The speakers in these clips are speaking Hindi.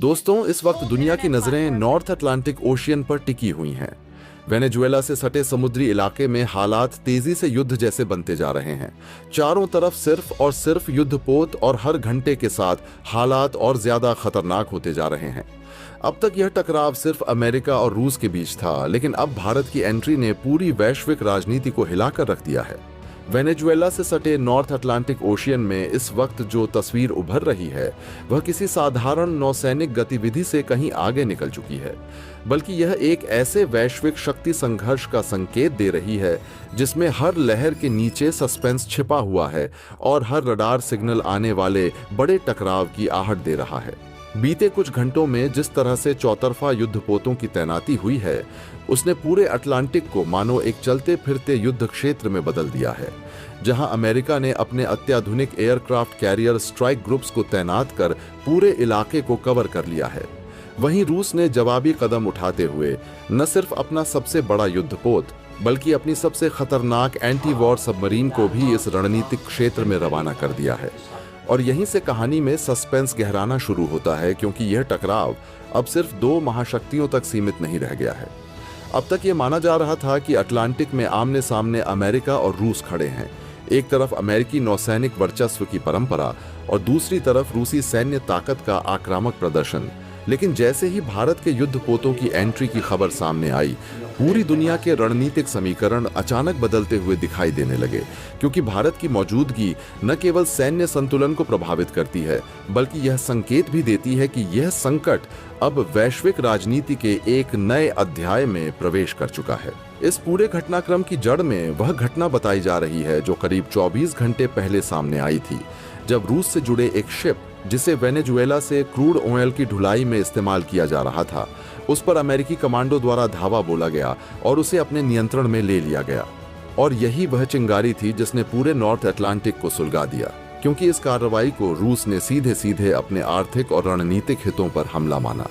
दोस्तों, इस वक्त दुनिया की नजरें नॉर्थ अटलांटिक ओशियन पर टिकी हुई हैं। वेनेजुएला से सटे समुद्री इलाके में हालात तेजी से युद्ध जैसे बनते जा रहे हैं। चारों तरफ सिर्फ और सिर्फ युद्धपोत और हर घंटे के साथ हालात और ज्यादा खतरनाक होते जा रहे हैं। अब तक यह टकराव सिर्फ अमेरिका और रूस के बीच था, लेकिन अब भारत की एंट्री ने पूरी वैश्विक राजनीति को हिलाकर रख दिया है। वेनेजुएला से सटे नॉर्थ अटलांटिक ओशियन में इस वक्त जो तस्वीर उभर रही है वह किसी साधारण नौसैनिक गतिविधि से कहीं आगे निकल चुकी है, बल्कि यह एक ऐसे वैश्विक शक्ति संघर्ष का संकेत दे रही है जिसमें हर लहर के नीचे सस्पेंस छिपा हुआ है और हर रडार सिग्नल आने वाले बड़े टकराव की आहट दे रहा है। बीते कुछ घंटों में जिस तरह से चौतरफा युद्धपोतों की तैनाती हुई है, उसने पूरे अटलांटिक को मानो एक चलते फिरते युद्ध क्षेत्र में बदल दिया है, जहां अमेरिका ने अपने अत्याधुनिक एयरक्राफ्ट कैरियर स्ट्राइक ग्रुप्स को तैनात कर पूरे इलाके को कवर कर लिया है। वहीं रूस ने जवाबी कदम उठाते हुए न सिर्फ अपना सबसे बड़ा युद्धपोत बल्कि अपनी सबसे खतरनाक एंटी वॉर सबमरीन को भी इस रणनीतिक क्षेत्र में रवाना कर दिया है। और यहीं से कहानी में सस्पेंस गहराना शुरू होता है, क्योंकि यह टकराव अब सिर्फ दो महाशक्तियों तक सीमित नहीं रह गया है। अब तक ये माना जा रहा था कि अटलांटिक में आमने सामने अमेरिका और रूस खड़े हैं। एक तरफ अमेरिकी नौसैनिक वर्चस्व की परंपरा और दूसरी तरफ रूसी सैन्य ताकत का आक्रामक प्रदर्शन। लेकिन जैसे ही भारत के युद्धपोतों की एंट्री की खबर सामने आई, पूरी दुनिया के रणनीतिक समीकरण अचानक बदलते हुए दिखाई देने लगे, क्योंकि भारत की मौजूदगी न केवल सैन्य संतुलन को प्रभावित करती है, बल्कि यह संकेत भी देती है कि यह संकट अब वैश्विक राजनीति के एक नए अध्याय में प्रवेश कर चुका है। इस पूरे घटनाक्रम की जड़ में वह घटना बताई जा रही है जो करीब 24 घंटे पहले सामने आई थी, जब रूस से जुड़े एक शिप जिसे वेनेजुएला से क्रूड ऑयल की ढुलाई में इस्तेमाल किया जा रहा था, उस पर अमेरिकी कमांडो द्वारा धावा बोला गया और उसे अपने नियंत्रण में ले लिया गया। और यही वह चिंगारी थी जिसने पूरे नॉर्थ अटलांटिक को सुलगा दिया, क्योंकि इस कार्रवाई को रूस ने सीधे सीधे अपने आर्थिक और रणनीतिक हितों पर हमला माना।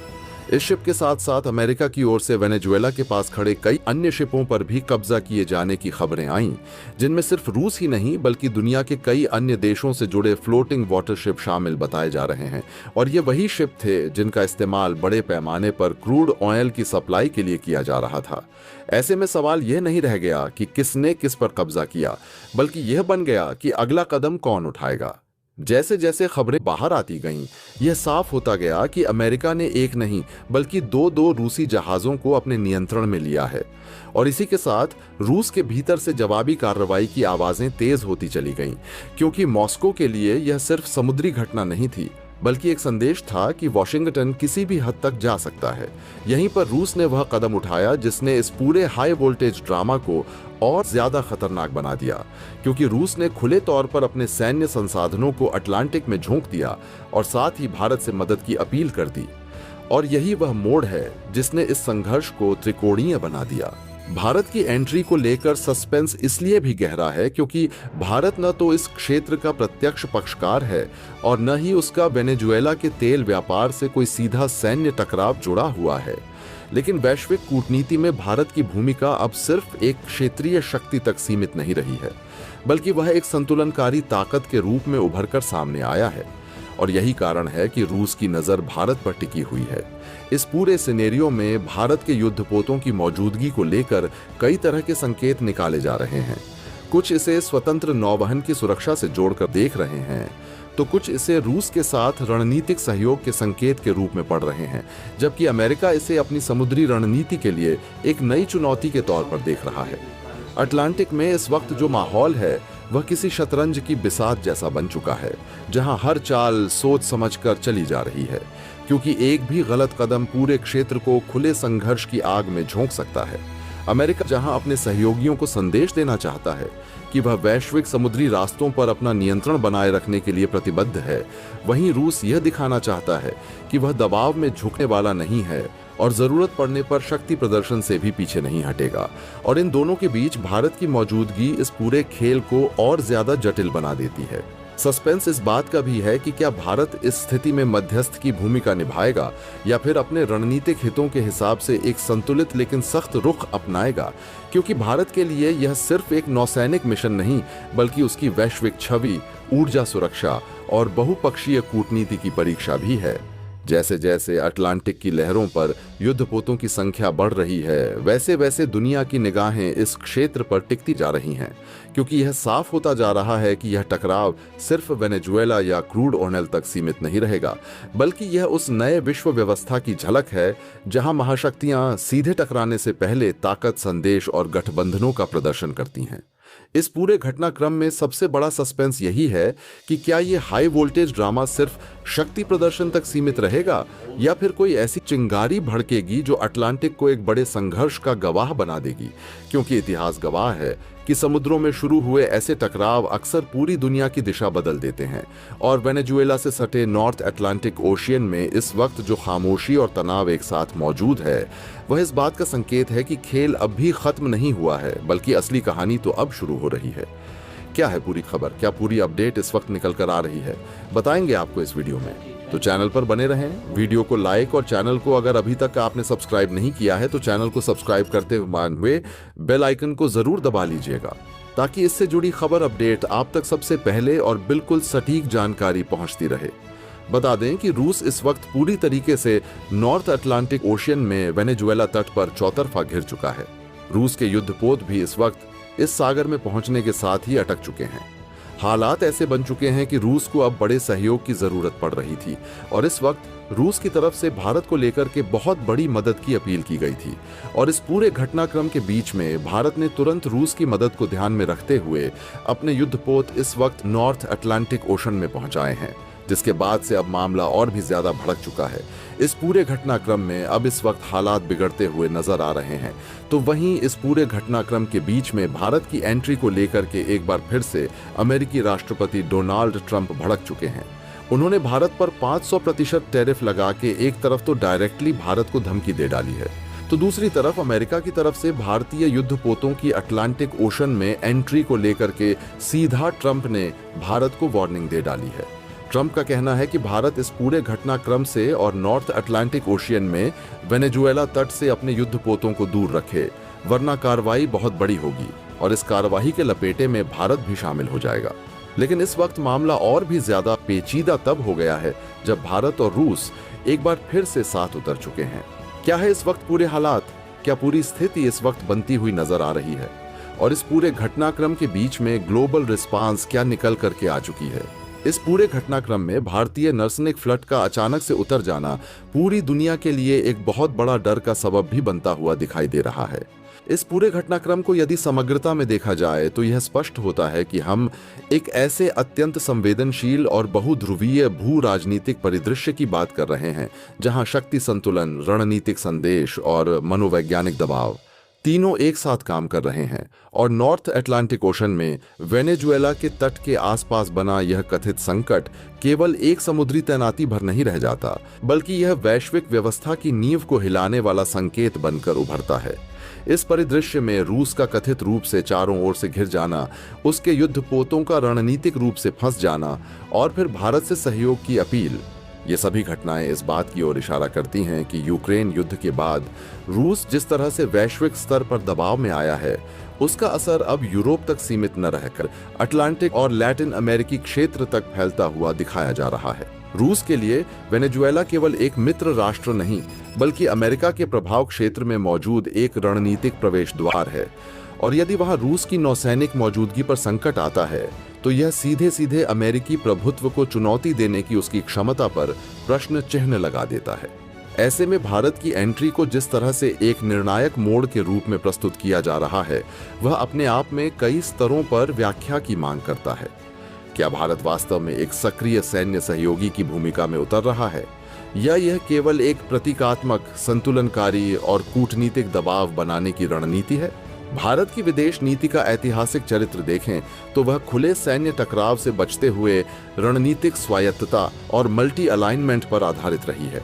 इस शिप के साथ साथ अमेरिका की ओर से वेनेजुएला के पास खड़े कई अन्य शिपों पर भी कब्जा किए जाने की खबरें आईं, जिनमें सिर्फ रूस ही नहीं बल्कि दुनिया के कई अन्य देशों से जुड़े फ्लोटिंग वाटर शिप शामिल बताए जा रहे हैं। और ये वही शिप थे जिनका इस्तेमाल बड़े पैमाने पर क्रूड ऑयल की सप्लाई के लिए किया जा रहा था। ऐसे में सवाल यह नहीं रह गया कि किसने किस पर कब्जा किया, बल्कि यह बन गया कि अगला कदम कौन उठाएगा। जैसे जैसे खबरें बाहर आती गईं, यह साफ होता गया कि अमेरिका ने एक नहीं बल्कि दो रूसी जहाज़ों को अपने नियंत्रण में लिया है। और इसी के साथ रूस के भीतर से जवाबी कार्रवाई की आवाज़ें तेज होती चली गईं, क्योंकि मॉस्को के लिए यह सिर्फ समुद्री घटना नहीं थी, बल्कि एक संदेश था कि वॉशिंगटन किसी भी हद तक जा सकता है। यहीं पर रूस ने वह कदम उठाया जिसने इस पूरे हाई वोल्टेज ड्रामा को और ज्यादा खतरनाक बना दिया, क्योंकि रूस ने खुले तौर पर अपने सैन्य संसाधनों को अटलांटिक में झोंक दिया और साथ ही भारत से मदद की अपील कर दी। और यही वह मोड़ है जिसने इस संघर्ष को त्रिकोणीय बना दिया। भारत की एंट्री को लेकर सस्पेंस इसलिए भी गहरा है क्योंकि भारत न तो इस क्षेत्र का प्रत्यक्ष पक्षकार है और न ही उसका वेनेजुएला के तेल व्यापार से कोई सीधा सैन्य टकराव जुड़ा हुआ है। लेकिन वैश्विक कूटनीति में भारत की भूमिका अब सिर्फ एक क्षेत्रीय शक्ति तक सीमित नहीं रही है, बल्कि वह एक संतुलनकारी ताकत के रूप में उभर कर सामने आया है। और यही कारण है कि रूस की नजर भारत पर टिकी हुई है। इस पूरे सिनेरियो में भारत के युद्धपोतों की मौजूदगी को लेकर कई तरह के संकेत निकाले जा रहे हैं। कुछ इसे स्वतंत्र नौवहन की सुरक्षा से जोड़कर देख रहे हैं, तो कुछ इसे रूस के साथ रणनीतिक सहयोग के संकेत के रूप में पढ़ रहे हैं, जबकि अमेरिका इसे अपनी समुद्री रणनीति के लिए एक नई चुनौती के तौर पर देख रहा है। अटलांटिक में इस वक्त जो माहौल है वह किसी शतरंज की बिसात जैसा बन चुका है, जहां हर चाल सोच समझकर चली जा रही है, क्योंकि एक भी गलत कदम पूरे क्षेत्र को खुले संघर्ष की आग में झोंक सकता है। अमेरिका जहां अपने सहयोगियों को संदेश देना चाहता है कि वह वैश्विक समुद्री रास्तों पर अपना नियंत्रण बनाए रखने के लिए प्रतिबद्ध है, वहीं रूस यह दिखाना चाहता है कि वह दबाव में झुकने वाला नहीं है और जरूरत पड़ने पर शक्ति प्रदर्शन से भी पीछे नहीं हटेगा। और इन दोनों के बीच भारत की मौजूदगी इस पूरे खेल को और ज्यादा जटिल बना देती है। सस्पेंस इस बात का भी है कि क्या भारत इस स्थिति में मध्यस्थ की भूमिका निभाएगा या फिर अपने रणनीतिक हितों के हिसाब से एक संतुलित लेकिन सख्त रुख अपनाएगा, क्योंकि भारत के लिए यह सिर्फ एक नौसैनिक मिशन नहीं बल्कि उसकी वैश्विक छवि, ऊर्जा सुरक्षा और बहुपक्षीय कूटनीति की परीक्षा भी है। जैसे जैसे अटलांटिक की लहरों पर युद्धपोतों की संख्या बढ़ रही है, वैसे वैसे दुनिया की निगाहें इस क्षेत्र पर टिकती जा रही हैं, क्योंकि यह साफ होता जा रहा है कि यह टकराव सिर्फ वेनेजुएला या क्रूड ऑयल तक सीमित नहीं रहेगा, बल्कि यह उस नए विश्व व्यवस्था की झलक है जहां महाशक्तियां सीधे टकराने से पहले ताकत, संदेश और गठबंधनों का प्रदर्शन करती हैं। इस पूरे घटनाक्रम में सबसे बड़ा सस्पेंस यही है कि क्या ये हाई वोल्टेज ड्रामा सिर्फ शक्ति प्रदर्शन तक सीमित रहेगा या फिर कोई ऐसी चिंगारी भड़केगी जो अटलांटिक को एक बड़े संघर्ष का गवाह बना देगी, क्योंकि इतिहास गवाह है कि समुद्रों में शुरू हुए ऐसे टकराव अक्सर पूरी दुनिया की दिशा बदल देते हैं। और वेनेजुएला से सटे नॉर्थ अटलांटिक ओशियन में इस वक्त जो खामोशी और तनाव एक साथ मौजूद है, वह इस बात का संकेत है कि खेल अब भी खत्म नहीं हुआ है, बल्कि असली कहानी तो अब शुरू हो रही है। क्या है पूरी खबर, क्या पूरी अपडेट इस वक्त निकल कर आ रही है, बताएंगे आपको इस वीडियो में। तो चैनल पर बने रहें, वीडियो को लाइक और चैनल को अगर अभी तक आपने सब्सक्राइब नहीं किया है तो चैनल को सब्सक्राइब करते हुए बेल आइकन को जरूर दबा लीजिएगा, ताकि इससे जुड़ी खबर अपडेट आप तक सबसे पहले और बिल्कुल सटीक जानकारी पहुंचती रहे। बता दें कि रूस इस वक्त पूरी तरीके से नॉर्थ अटलांटिक ओशियन में वेनेजुएला तट पर चौतरफा घिर चुका है। रूस के युद्धपोत भी इस वक्त इस सागर में पहुंचने के साथ ही अटक चुके हैं। हालात ऐसे बन चुके हैं कि रूस को अब बड़े सहयोग की जरूरत पड़ रही थी और इस वक्त रूस की तरफ से भारत को लेकर के बहुत बड़ी मदद की अपील की गई थी। और इस पूरे घटनाक्रम के बीच में भारत ने तुरंत रूस की मदद को ध्यान में रखते हुए अपने युद्धपोत इस वक्त नॉर्थ अटलांटिक ओशन में पहुंचाए हैं, जिसके बाद से अब मामला और भी ज्यादा भड़क चुका है। इस पूरे घटनाक्रम में अब इस वक्त हालात बिगड़ते हुए नजर आ रहे हैं। तो वहीं इस पूरे घटनाक्रम के बीच में भारत की एंट्री को लेकर के एक बार फिर से अमेरिकी राष्ट्रपति डोनाल्ड ट्रंप भड़क चुके हैं। उन्होंने भारत पर 500% टैरिफ लगा के एक तरफ तो डायरेक्टली भारत को धमकी दे डाली है, तो दूसरी तरफ अमेरिका की तरफ से भारतीय युद्धपोतों की अटलांटिक ओशन में एंट्री को लेकर के सीधा ट्रंप ने भारत को वार्निंग दे डाली है। ट्रंप का कहना है कि भारत इस पूरे घटनाक्रम से और नॉर्थ अटलांटिक ओशियन में वेनेजुएला तट से अपने युद्धपोतों को दूर रखे, वरना कार्रवाई बहुत बड़ी होगी और इस कार्रवाई के लपेटे में भारत भी शामिल हो जाएगा। लेकिन इस वक्त मामला और भी ज्यादा पेचीदा तब हो गया है जब भारत और रूस एक बार फिर से साथ उतर चुके हैं। क्या है इस वक्त पूरे हालात, क्या पूरी स्थिति इस वक्त बनती हुई नजर आ रही है और इस पूरे घटनाक्रम के बीच में ग्लोबल रिस्पांस क्या निकल करके आ चुकी है। इस पूरे घटनाक्रम में भारतीय नर्सनिक फ्लट का अचानक से उतर जाना पूरी दुनिया के लिए एक बहुत बड़ा डर का सबब भी बनता हुआ दिखाई दे रहा है। इस पूरे घटनाक्रम को यदि समग्रता में देखा जाए तो यह स्पष्ट होता है कि हम एक ऐसे अत्यंत संवेदनशील और बहुध्रुवीय भू राजनीतिक परिदृश्य की बात कर रहे हैं, जहां शक्ति संतुलन, रणनीतिक संदेश और मनोवैज्ञानिक दबाव तीनों एक साथ काम कर रहे हैं। और नॉर्थ अटलांटिक ओशन में वेनेजुएला के तट के आसपास बना यह कथित संकट केवल एक समुद्री तैनाती भर नहीं रह जाता, बल्कि यह वैश्विक व्यवस्था की नींव को हिलाने वाला संकेत बनकर उभरता है। इस परिदृश्य में रूस का कथित रूप से चारों ओर से घिर जाना, उसके युद्धपोतों का रणनीतिक रूप से फंस जाना और फिर भारत से सहयोग की अपील, ये सभी घटनाएं इस बात की ओर इशारा करती हैं कि यूक्रेन युद्ध के बाद रूस जिस तरह से वैश्विक स्तर पर दबाव में आया है, उसका असर अब यूरोप तक सीमित न रहकर अटलांटिक और लैटिन अमेरिकी क्षेत्र तक फैलता हुआ दिखाया जा रहा है। रूस के लिए वेनेजुएला केवल एक मित्र राष्ट्र नहीं, बल्कि अमेरिका के प्रभाव क्षेत्र में मौजूद एक रणनीतिक प्रवेश द्वार है। और यदि वहां रूस की नौसैनिक मौजूदगी पर संकट आता है तो यह सीधे सीधे अमेरिकी प्रभुत्व को चुनौती देने की उसकी क्षमता पर प्रश्न चिन्ह लगा देता है। ऐसे में भारत की एंट्री को जिस तरह से एक निर्णायक मोड़ के रूप में प्रस्तुत किया जा रहा है, वह अपने आप में कई स्तरों पर व्याख्या की मांग करता है। क्या भारत वास्तव में एक सक्रिय सैन्य सहयोगी की भूमिका में उतर रहा है, या यह केवल एक प्रतीकात्मक, संतुलनकारी और कूटनीतिक दबाव बनाने की रणनीति है? भारत की विदेश नीति का ऐतिहासिक चरित्र देखें तो वह खुले सैन्य टकराव से बचते हुए रणनीतिक स्वायत्तता और मल्टी अलाइनमेंट पर आधारित रही है।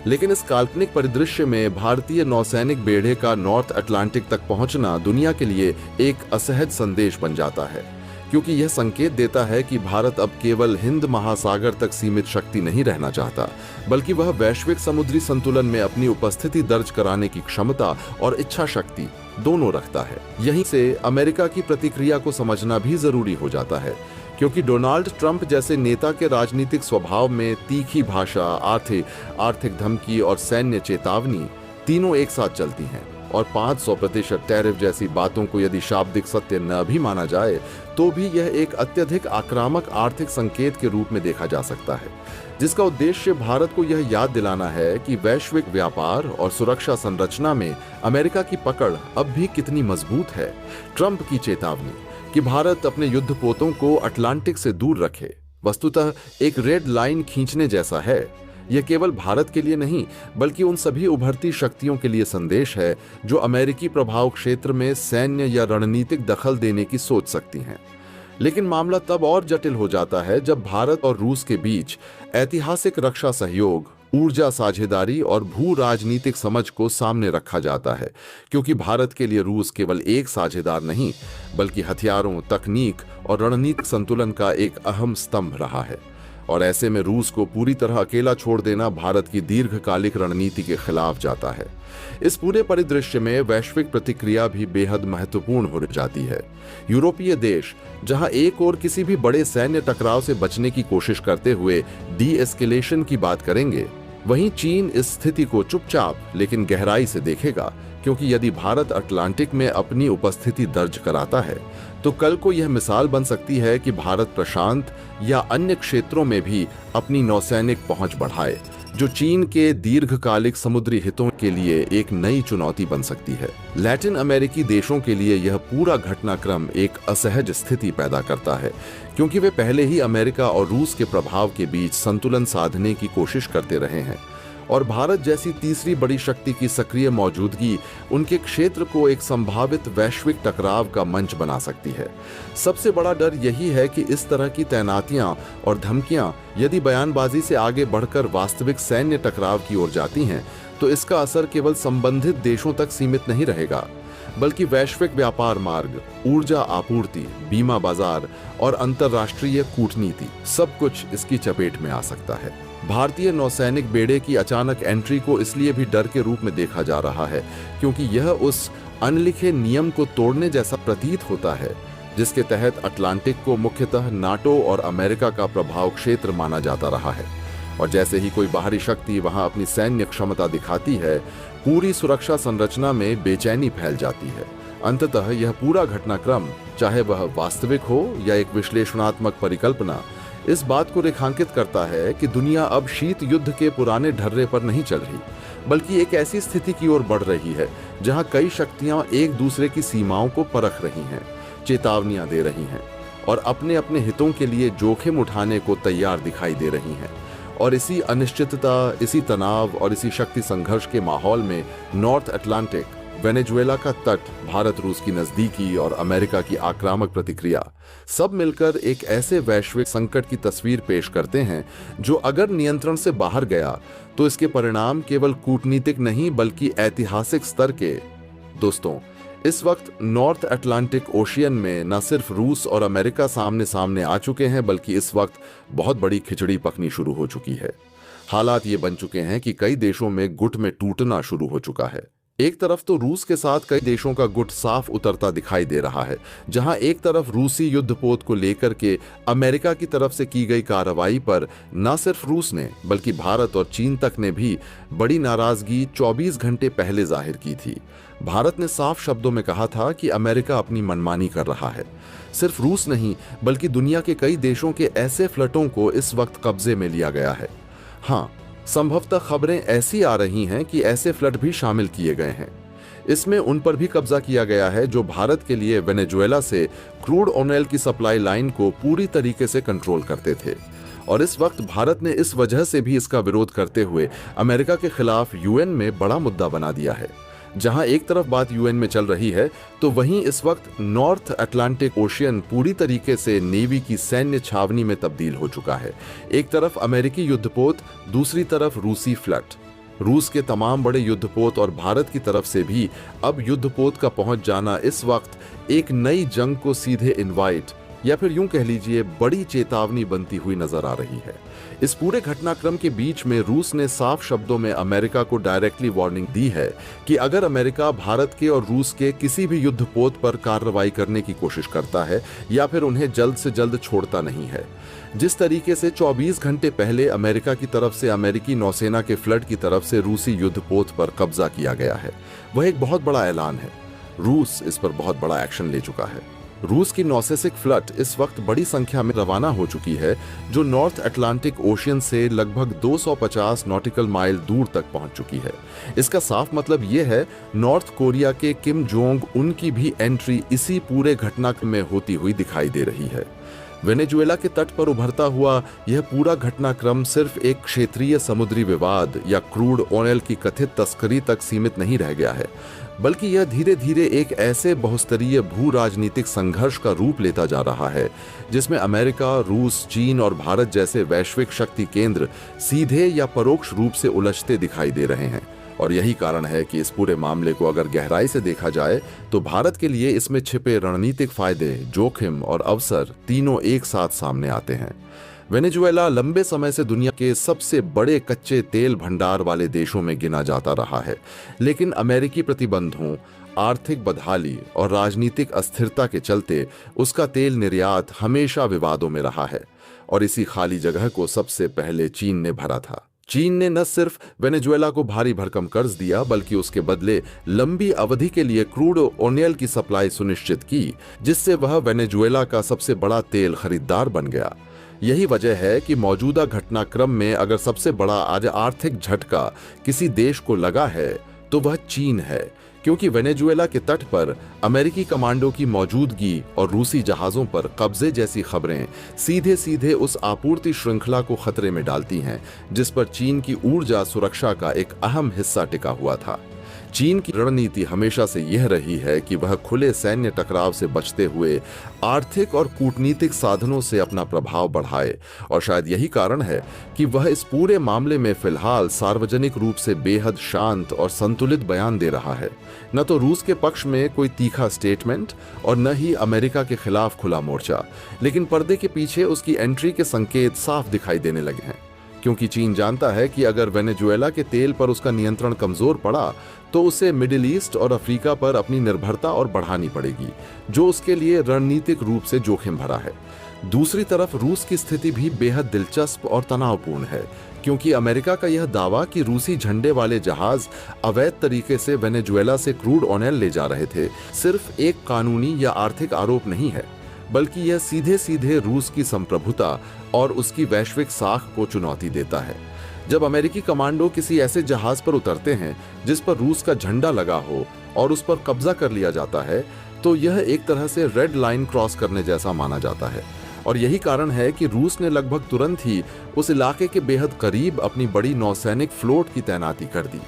लेकिन इस काल्पनिक परिदृश्य में भारतीय नौसैनिक बेड़े का नॉर्थ अटलांटिक तक पहुंचना दुनिया के लिए एक असहज संदेश बन जाता है, क्योंकि यह संकेत देता है कि भारत अब केवल हिंद महासागर तक सीमित शक्ति नहीं रहना चाहता, बल्कि वह वैश्विक समुद्री संतुलन में अपनी उपस्थिति दर्ज कराने की क्षमता और इच्छा शक्ति दोनों रखता है। यहीं से अमेरिका की प्रतिक्रिया को समझना भी जरूरी हो जाता है, क्योंकि डोनाल्ड ट्रंप जैसे नेता के राजनीतिक स्वभाव में तीखी भाषा, आर्थिक धमकी और सैन्य चेतावनी तीनों एक साथ चलती हैं। और 500% टैरिफ जैसी बातों को यदि शाब्दिक सत्य न भी माना जाए तो भी यह एक अत्यधिक आक्रामक आर्थिक संकेत के रूप में देखा जा सकता है, जिसका उद्देश्य भारत को यह याद दिलाना है कि वैश्विक व्यापार और सुरक्षा संरचना में अमेरिका की पकड़ अब भी कितनी मजबूत है। ट्रंप की चेतावनी कि भारत अपने युद्धपोतों को अटलांटिक से दूर रखे वस्तुतः एक रेड लाइन खींचने जैसा है। यह केवल भारत के लिए नहीं बल्कि उन सभी उभरती शक्तियों के लिए संदेश है जो अमेरिकी प्रभाव क्षेत्र में सैन्य या रणनीतिक दखल देने की सोच सकती हैं। लेकिन मामला तब और जटिल हो जाता है जब भारत और रूस के बीच ऐतिहासिक रक्षा सहयोग, ऊर्जा साझेदारी और भू राजनीतिक समझ को सामने रखा जाता है, क्योंकि भारत के लिए रूस केवल एक साझेदार नहीं बल्कि हथियारों, तकनीक और रणनीतिक संतुलन का एक अहम स्तंभ रहा है। और ऐसे में रूस को पूरी तरह अकेला छोड़ देना भारत की दीर्घकालिक रणनीति के खिलाफ जाता है। इस पूरे परिदृश्य में वैश्विक प्रतिक्रिया भी बेहद महत्वपूर्ण हो जाती है। यूरोपीय देश जहां एक ओर किसी भी बड़े सैन्य टकराव से बचने की कोशिश करते हुए डी एस्केलेशन की बात करेंगे, वहीं चीन इस स्थिति को चुपचाप लेकिन गहराई से देखेगा, क्योंकि यदि भारत अटलांटिक में अपनी उपस्थिति दर्ज कराता है तो कल को यह मिसाल बन सकती है कि भारत प्रशांत या अन्य क्षेत्रों में भी अपनी नौसैनिक पहुंच बढ़ाए, जो चीन के दीर्घकालिक समुद्री हितों के लिए एक नई चुनौती बन सकती है। लैटिन अमेरिकी देशों के लिए यह पूरा घटनाक्रम एक असहज स्थिति पैदा करता है, क्योंकि वे पहले ही अमेरिका और रूस के प्रभाव के बीच संतुलन साधने की कोशिश करते रहे हैं, और भारत जैसी तीसरी बड़ी शक्ति की सक्रिय मौजूदगी उनके क्षेत्र को एक संभावित वैश्विक टकराव का मंच बना सकती है। सबसे बड़ा डर यही है कि इस तरह की तैनातियां और धमकियां यदि बयानबाजी से आगे बढ़कर वास्तविक सैन्य टकराव की ओर जाती हैं तो इसका असर केवल संबंधित देशों तक सीमित नहीं रहेगा, बल्कि वैश्विक व्यापार मार्ग, ऊर्जा आपूर्ति, बीमा बाजार और अंतर्राष्ट्रीय कूटनीति सब कुछ इसकी चपेट में आ सकता है। भारतीय नौसैनिक बेड़े की अचानक एंट्री को इसलिए भी डर के रूप में देखा जा रहा है क्योंकि यह उस अनलिखे नियम को तोड़ने जैसा प्रतीत होता है जिसके तहत अटलांटिक को मुख्यतः नाटो और अमेरिका का प्रभाव क्षेत्र माना जाता रहा है, और जैसे ही कोई बाहरी शक्ति वहां अपनी सैन्य क्षमता दिखाती है, पूरी सुरक्षा संरचना में बेचैनी फैल जाती है। अंततः यह पूरा घटनाक्रम, चाहे वह वास्तविक हो या एक विश्लेषणात्मक परिकल्पना, इस बात को रेखांकित करता है कि दुनिया अब शीत युद्ध के पुराने ढर्रे पर नहीं चल रही, बल्कि एक ऐसी स्थिति की ओर बढ़ रही है जहां कई शक्तियां एक दूसरे की सीमाओं को परख रही हैं, चेतावनियां दे रही हैं और अपने अपने हितों के लिए जोखिम उठाने को तैयार दिखाई दे रही हैं। और इसी अनिश्चितता, इसी तनाव और इसी शक्ति संघर्ष के माहौल में नॉर्थ अटलांटिक, वेनेजुएला का तट, भारत रूस की नजदीकी और अमेरिका की आक्रामक प्रतिक्रिया सब मिलकर एक ऐसे वैश्विक संकट की तस्वीर पेश करते हैं जो अगर नियंत्रण से बाहर गया तो इसके परिणाम केवल कूटनीतिक नहीं बल्कि ऐतिहासिक स्तर के। दोस्तों, इस वक्त नॉर्थ अटलांटिक ओशियन में न सिर्फ रूस और अमेरिका सामने सामने आ चुके हैं बल्कि इस वक्त बहुत बड़ी खिचड़ी पकनी शुरू हो चुकी है। हालात ये बन चुके हैं कि कई देशों में गुट में टूटना शुरू हो चुका है। एक तरफ तो रूस के साथ कई देशों का गुट साफ उतरता दिखाई दे रहा है, जहां एक तरफ रूसी युद्धपोत को लेकर के अमेरिका की तरफ से की गई कार्रवाई पर न सिर्फ रूस ने बल्कि भारत और चीन तक ने भी बड़ी नाराजगी 24 घंटे पहले जाहिर की थी। भारत ने साफ शब्दों में कहा था कि अमेरिका अपनी मनमानी कर रहा है। सिर्फ रूस नहीं बल्कि दुनिया के कई देशों के ऐसे फ्लैटों को इस वक्त कब्जे में लिया गया है। हाँ, संभवतः खबरें ऐसी आ रही हैं कि ऐसे फ्लड भी शामिल किए गए हैं। इसमें उन पर भी कब्जा किया गया है जो भारत के लिए वेनेजुएला से क्रूड ऑयल की सप्लाई लाइन को पूरी तरीके से कंट्रोल करते थे। और इस वक्त भारत ने इस वजह से भी इसका विरोध करते हुए अमेरिका के खिलाफ यूएन में बड़ा मुद्दा बना दिया है। जहां एक तरफ बात यूएन में चल रही है तो वहीं इस वक्त नॉर्थ अटलांटिक ओशियन पूरी तरीके से नेवी की सैन्य छावनी में तब्दील हो चुका है। एक तरफ अमेरिकी युद्धपोत, दूसरी तरफ रूसी फ्लट। रूस के तमाम बड़े युद्धपोत और भारत की तरफ से भी अब युद्धपोत का पहुंच जाना इस वक्त एक नई जंग को सीधे इनवाइट या फिर यूं कह लीजिए बड़ी चेतावनी बनती हुई नजर आ रही है। इस पूरे घटनाक्रम के बीच में रूस ने साफ शब्दों में अमेरिका को डायरेक्टली वार्निंग दी है कि अगर अमेरिका भारत के और रूस के किसी भी युद्धपोत पर कार्रवाई करने की कोशिश करता है या फिर उन्हें जल्द से जल्द छोड़ता नहीं है। जिस तरीके से 24 घंटे पहले अमेरिका की तरफ से अमेरिकी नौसेना के फ्लड की तरफ से रूसी युद्धपोत पर कब्जा किया गया है, वह एक बहुत बड़ा ऐलान है। रूस इस पर बहुत बड़ा एक्शन ले चुका है। रूस की नौसेसिक फ्लीट इस वक्त बड़ी संख्या में रवाना हो चुकी है, जो नॉर्थ अटलांटिक ओशियन से लगभग 250 नॉटिकल माइल दूर तक पहुंच चुकी है। इसका साफ मतलब यह है, नॉर्थ कोरिया के किम जोंग उन की भी एंट्री इसी पूरे घटनाक्रम में होती हुई दिखाई दे रही है। वेनेजुएला के तट पर उभरता हुआ यह पूरा घटनाक्रम सिर्फ एक क्षेत्रीय समुद्री विवाद या क्रूड ऑयल की कथित तस्करी तक सीमित नहीं रह गया है, बल्कि यह धीरे धीरे एक ऐसे बहुस्तरीय भू राजनीतिक संघर्ष का रूप लेता जा रहा है जिसमें अमेरिका, रूस, चीन और भारत जैसे वैश्विक शक्ति केंद्र सीधे या परोक्ष रूप से उलझते दिखाई दे रहे हैं। और यही कारण है कि इस पूरे मामले को अगर गहराई से देखा जाए तो भारत के लिए इसमें छिपे रणनीतिक फायदे, जोखिम और अवसर तीनों एक साथ सामने आते हैं। वेनेजुएला लंबे समय से दुनिया के सबसे बड़े कच्चे तेल भंडार वाले देशों में गिना जाता रहा है, लेकिन अमेरिकी प्रतिबंधों, आर्थिक बदहाली और राजनीतिक अस्थिरता के चलते उसका तेल निर्यात हमेशा विवादों में रहा है। और इसी खाली जगह को सबसे पहले चीन ने भरा था। चीन ने न सिर्फ वेनेजुएला को भारी भरकम कर्ज दिया, बल्कि उसके बदले लंबी अवधि के लिए क्रूड ऑयल की सप्लाई सुनिश्चित की, जिससे वह वेनेजुएला का सबसे बड़ा तेल खरीदार बन गया। यही वजह है कि मौजूदा घटनाक्रम में अगर सबसे बड़ा आज आर्थिक झटका किसी देश को लगा है तो वह चीन है, क्योंकि वेनेजुएला के तट पर अमेरिकी कमांडो की मौजूदगी और रूसी जहाजों पर कब्जे जैसी खबरें सीधे सीधे उस आपूर्ति श्रृंखला को खतरे में डालती हैं जिस पर चीन की ऊर्जा सुरक्षा का एक अहम हिस्सा टिका हुआ था। चीन की रणनीति हमेशा से यह रही है कि वह खुले सैन्य टकराव से बचते हुए आर्थिक और कूटनीतिक साधनों से अपना प्रभाव बढ़ाए, और शायद यही कारण है कि वह इस पूरे मामले में फिलहाल सार्वजनिक रूप से बेहद शांत और संतुलित बयान दे रहा है। न तो रूस के पक्ष में कोई तीखा स्टेटमेंट और न ही अमेरिका के खिलाफ खुला मोर्चा, लेकिन पर्दे के पीछे उसकी एंट्री के संकेत साफ दिखाई देने लगे हैं। क्योंकि चीन जानता है कि अगर वेनेजुएला के तेल पर उसका नियंत्रण कमजोर पड़ा तो उसे मिडिल ईस्ट और अफ्रीका पर अपनी निर्भरता और बढ़ानी पड़ेगी, जो उसके लिए रणनीतिक रूप से जोखिम भरा है। दूसरी तरफ रूस की स्थिति भी बेहद दिलचस्प और तनावपूर्ण है, क्योंकि अमेरिका का यह दावा कि रूसी झंडे वाले जहाज अवैध तरीके से वेनेजुएला से क्रूड ऑयल ले जा रहे थे, सिर्फ एक कानूनी या आर्थिक आरोप नहीं है, बल्कि यह सीधे सीधे रूस की संप्रभुता और उसकी वैश्विक साख को चुनौती देता है। जब अमेरिकी कमांडो किसी ऐसे जहाज पर उतरते हैं जिस पर रूस का झंडा लगा हो और उस पर कब्जा कर लिया जाता है, तो यह एक तरह से रेड लाइन क्रॉस करने जैसा माना जाता है। और यही कारण है कि रूस ने लगभग तुरंत ही उस इलाके के बेहद करीब अपनी बड़ी नौसैनिक फ्लोट की तैनाती कर दी,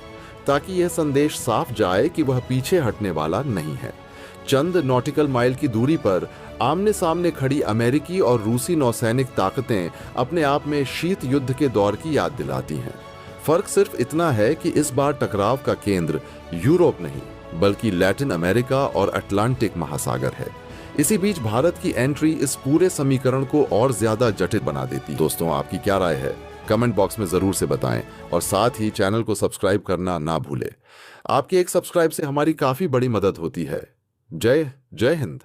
ताकि यह संदेश साफ जाए कि वह पीछे हटने वाला नहीं है। चंद नॉटिकल माइल की दूरी पर आमने सामने खड़ी अमेरिकी और रूसी नौसैनिक ताकतें अपने आप में शीत युद्ध के दौर की याद दिलाती हैं। फर्क सिर्फ इतना है कि इस बार टकराव का केंद्र यूरोप नहीं, बल्कि लैटिन अमेरिका और अटलांटिक महासागर है। इसी बीच भारत की एंट्री इस पूरे समीकरण को और ज्यादा जटिल बना देती। दोस्तों, आपकी क्या राय है? कमेंट बॉक्स में जरूर से बताएं, और साथ ही चैनल को सब्सक्राइब करना ना भूलें। आपके एक सब्सक्राइब से हमारी काफी बड़ी मदद होती है। जय हिंद।